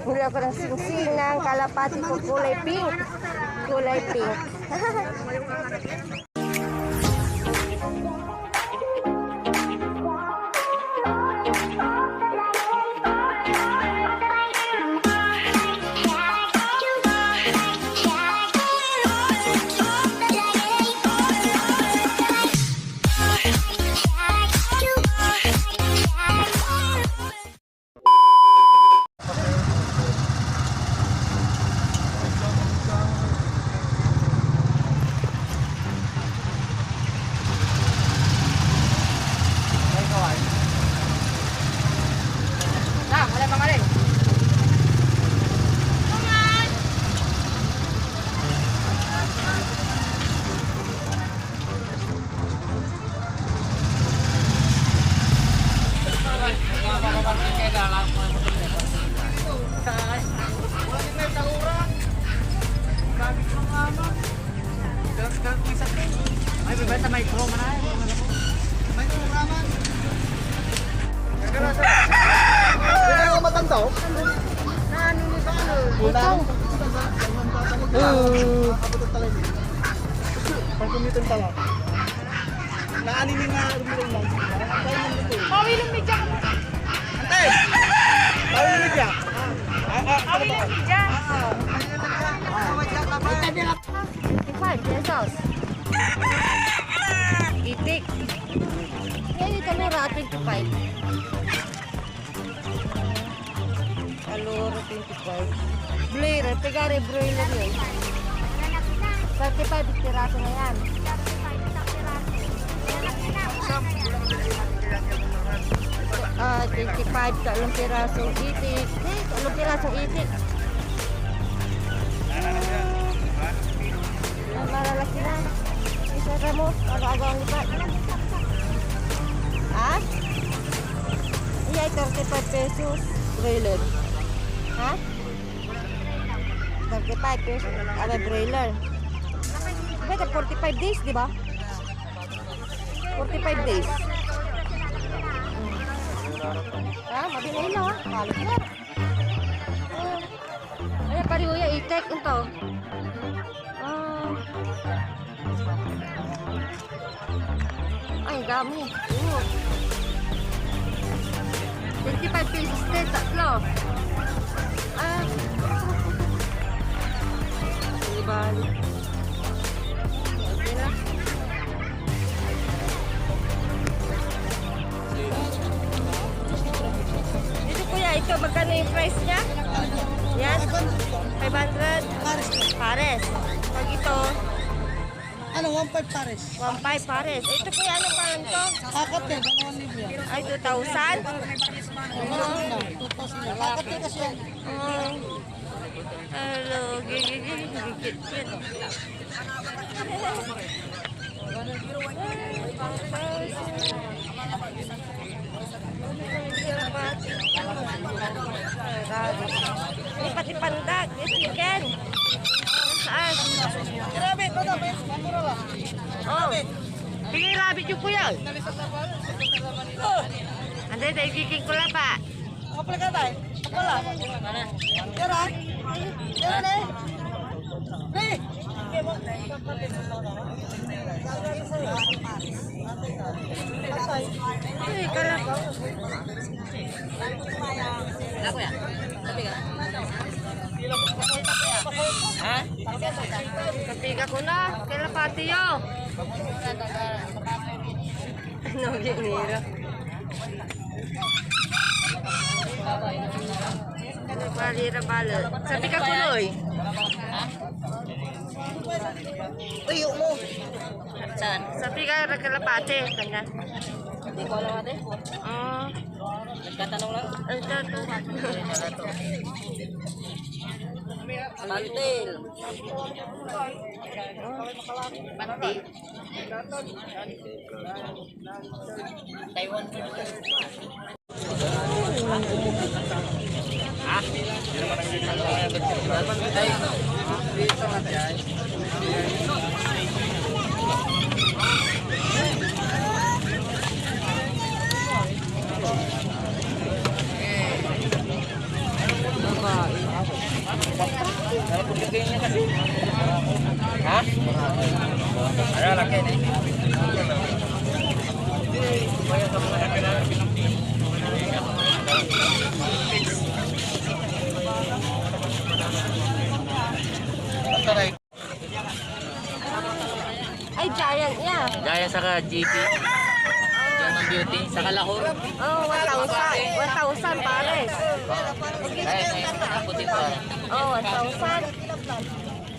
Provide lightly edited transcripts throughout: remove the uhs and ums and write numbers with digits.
Huli ako ng singsing ng kalapati ko kulay pink. Kulay pink. Ay, bebenta may pro man ay. May pro raman. Kagara sa. Kaya ko matanda oh. Naan ni sa ano? Utang. Kapatid tala ni. Pagkumitin tala. Naan ni nga rumulong lang. Pawilong media ka mo. Antay. Pawilong media. Pawilong media. 55 pesos. Itik. Yan yung kamera, 25. Kaloro, 25. Broiler, pegare broiler yun. 35 piraso na yan. 25 talong pirasong itik. Talong pirasong itik. Malalaki na. Isa ka mo, agaw-agaw ang lipat. Ha? Iya, 35 pesos. Broiler. Ha? 35 pesos. Ada broiler. Beta 45 days, di ba? 45 days. Ha? Mabinay na, ha? Palit na. Ayan, parihuya, itek ito. Ay, dami. 25 pesos din, tatlo. Hindi bali. Okay na. Dito kuya, ito magkano yung price niya? Yan? 500? Pares. Pag ito, ano, 1.5 pares. 1.5 pares. Ito kuya, ano pa to? Kakot din, 1,000 yan. Ay, 2,000? 2,000 yan. Kakot din kasi yan. Hello, gigit. Ini pati pandag, chicken. Saan? Grabe, ito na, mura lang. Oh, bigay rabbit yung kuya. Ande, dahil giking ko lang pa. Kapal ka tayo? Kapal lang. Kira? Kira na eh. Hey! Ay, kalap. Ako yan? Sabi ka? Ha? Kapiga ko na. Kailan pati yo? Ano, ginira. Balira balot. Sabi ka kuloy. Uyo mo. Saan? Sabi ka nagkalapate. Kanya. Hindi ko alam ate. Oh. Nagkatanong lang. Ito. Pantil. Pantil. Taiwan. sa GP. German Beauty. Sa Kalahor. Oh, 1,000. 1,000 pares. Ay, may puti pa. Oh, 1,000.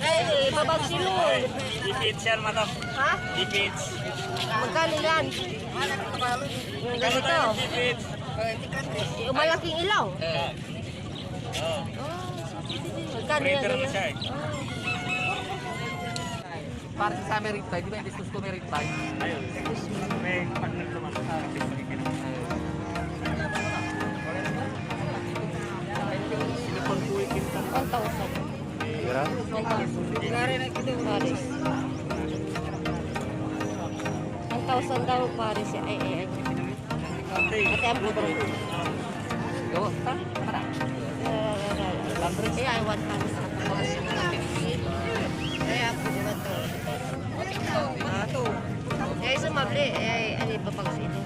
Eh, babag silul. Dipits yan, madam. Ha? Dipits. Magkano yan? Yung ganito. Yung malaking ilaw. Magkano yan? Ganyan? Para sa Meritay, di ba yung discuss ko Meritay? Ayun. May pag-nag naman sa Paris. 1,000 daw Paris. Ay. Ate ang bubro. Yo, para. Ay, 1,000. Ay, ako ba to? Ito. Ay, sumabli. Ay, ano pa pag sino?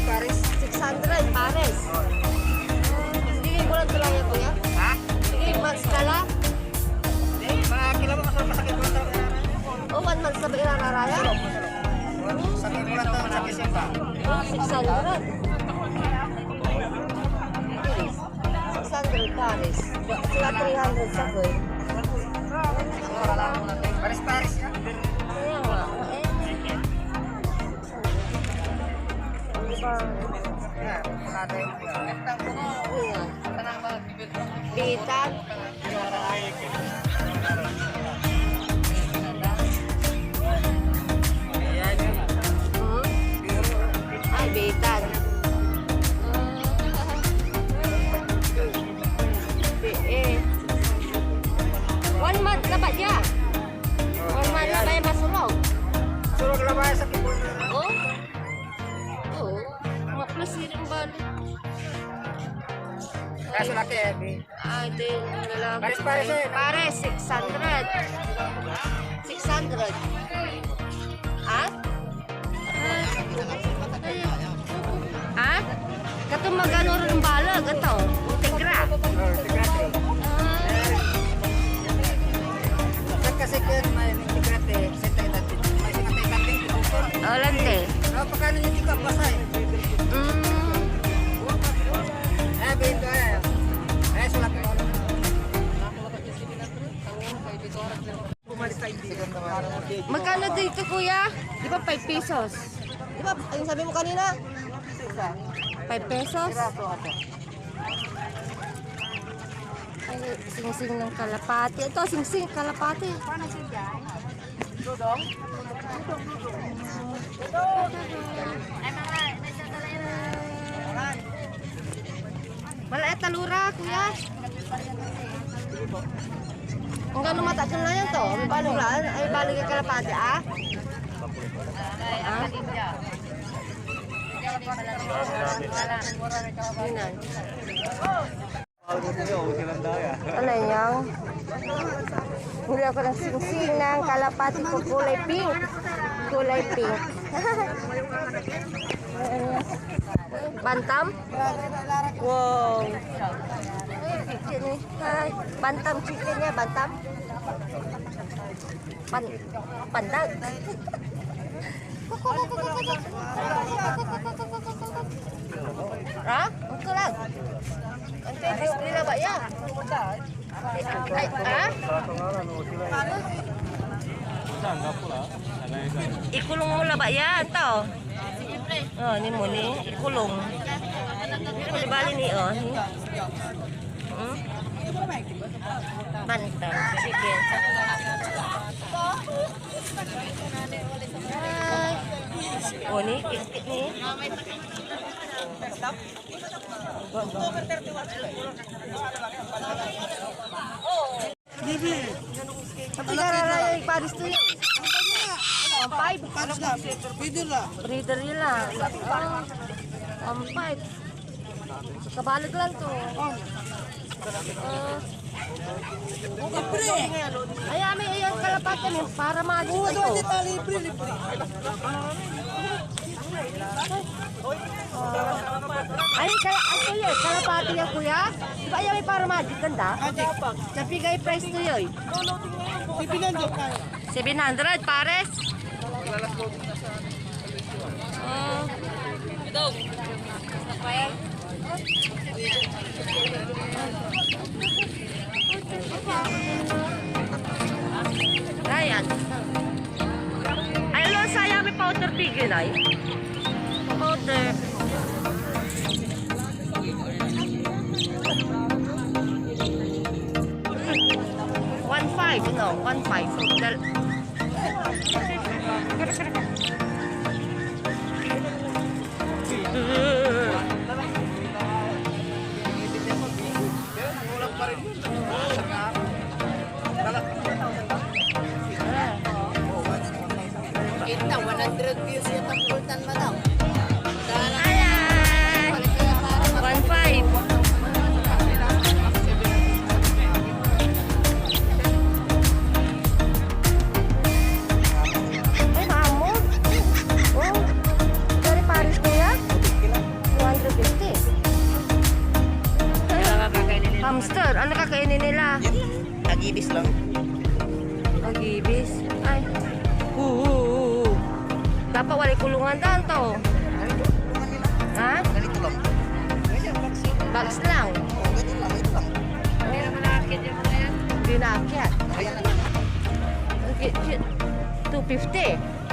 Pares. 600 Pares. Sige, bulan ko lang yan, kuya. Ha? Sige, months ka lang. Oh, 1 month sa Bairang Araya? Oh, 600. 600 Pares. Sila 300 sa kuya. Paris ya. Kaya nga. Di ba? Bitan. Ay, bitan. Eh. 1 month na ba niya? 1 month na ba yung masulog? Suruh labay sa kibon. Oh? Oo. Maplas yung balik. Kaso laki eh. Ay, din. Pares, pares eh. Pares, 600. 600. Ha? Ha? Katong magano rin ang balag. Ito. Integra. Kasi kan may integrate sa tayo natin. May sinatay natin. Oh, lante. Pagkano yung tika pasay? Bento eh. Sulat ko. Magkano dito, kuya? Di ba 5 pesos? Di ba, yung sabi mo kanina? 5 pesos? Ay, sing-sing ng kalapati. Ito, sing-sing, kalapati. Dudong. Wala eh, talura, kuya. Kung gano'ng mataas na yan to, may balong lang, ay balong yung kalapati, ah? Ah? Yun. Ano yan? Huli ako ng sing-sing ng kalapati ko kulay pink. Kulay pink. Bantam? Wow. Ay, bantam chicken niya, bantam. Pandag. Ha? Ang lang. Ang favorite nila ba yan? Ay, ha? Ikulong mo la ba yan? Ito. Oh, ni mo ni. Ikulong. Hindi bali ni, oh. Bantam. Chicken. Ay. Oh, ni. Kit-kit ni. Bibi. Tapi kararaya yung Paris to yun. Ang 5. Paris na. Breeder na. Breeder yun lang. Ang 5. Kabalag lang to. Libre. Ay, amin, ayan, kalapat kami para maalis Oo, ito. libre. Ay, kuya, kalapati yan kuya. Di ba ayaw may para magic ganda? Nabigay price to yun. 700 pares. Ayan. Ay, lo, saya may powder pigil ay. Powder. One five, you know, 1.5. Kita 100 views yung tampultan mo daw. Ayan. 1.5. Ay, hamon. Oh, dari Paris ko yan? 250. Hamster, ano kakainin nila? Nag-ibis lang. Mag-ibis. Ay. Dapat wala kulungan daan to. Ha? Ganito lang. Bags lang. Ganito lang, ito lang. Hindi naman nakakit yung mga yan. Hindi nakakit. Ayan lang. 250.